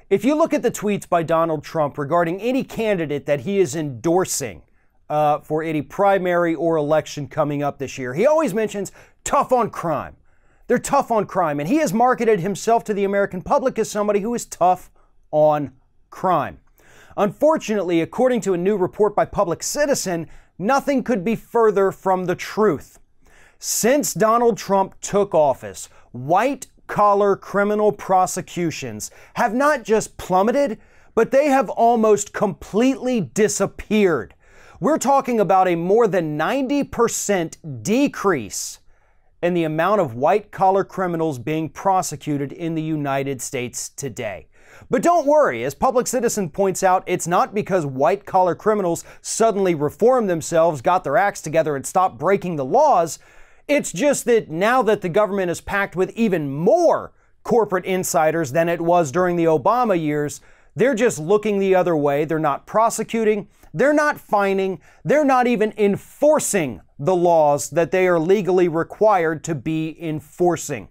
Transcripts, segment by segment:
If you look at the tweets by Donald Trump regarding any candidate that he is endorsing for any primary or election coming up this year, he always mentions tough on crime. They're tough on crime, and he has marketed himself to the American public as somebody who is tough on crime. Unfortunately, according to a new report by Public Citizen, nothing could be further from the truth. Since Donald Trump took office, white-collar criminal prosecutions have not just plummeted, but they have almost completely disappeared. We're talking about a more than 90% decrease in the amount of white-collar criminals being prosecuted in the United States today. But don't worry, as Public Citizen points out, it's not because white-collar criminals suddenly reformed themselves, got their acts together, and stopped breaking the laws. It's just that now that the government is packed with even more corporate insiders than it was during the Obama years, they're just looking the other way. They're not prosecuting, they're not fining, they're not even enforcing the laws that they are legally required to be enforcing.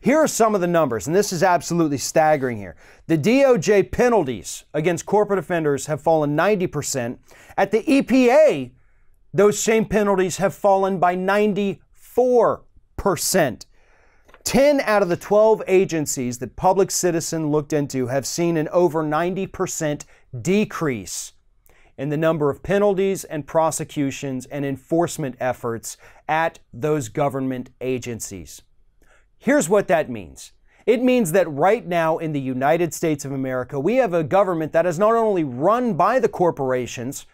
Here are some of the numbers, and this is absolutely staggering here. The DOJ penalties against corporate offenders have fallen 90%. At the EPA, those same penalties have fallen by 94%. 10 out of the 12 agencies that Public Citizen looked into have seen an over 90% decrease in the number of penalties and prosecutions and enforcement efforts at those government agencies. Here's what that means. It means that right now in the United States of America, we have a government that is not only run by the corporations,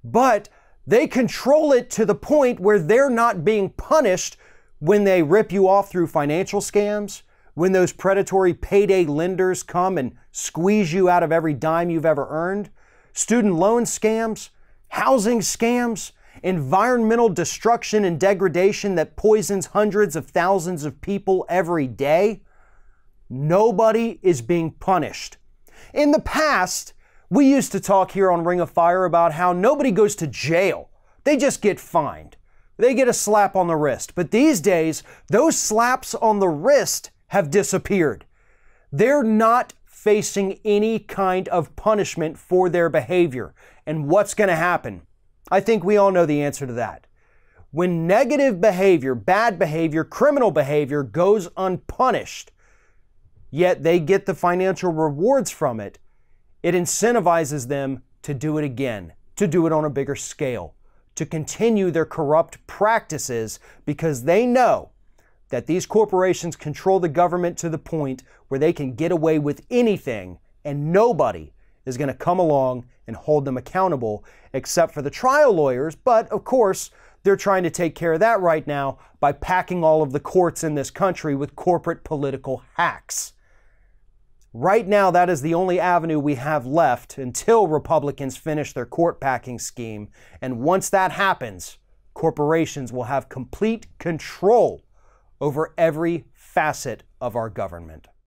but they control it to the point where they're not being punished when they rip you off through financial scams, when those predatory payday lenders come and squeeze you out of every dime you've ever earned, student loan scams, housing scams, environmental destruction and degradation that poisons hundreds of thousands of people every day. Nobody is being punished. In the past, we used to talk here on Ring of Fire about how nobody goes to jail. They just get fined. They get a slap on the wrist. But these days, those slaps on the wrist have disappeared. They're not facing any kind of punishment for their behavior. And what's going to happen? I think we all know the answer to that. When negative behavior, bad behavior, criminal behavior goes unpunished, yet they get the financial rewards from it, it incentivizes them to do it again, to do it on a bigger scale, to continue their corrupt practices because they know that these corporations control the government to the point where they can get away with anything and nobody is going to come along and hold them accountable except for the trial lawyers. But of course, they're trying to take care of that right now by packing all of the courts in this country with corporate political hacks. Right now, that is the only avenue we have left until Republicans finish their court packing scheme. And once that happens, corporations will have complete control over every facet of our government.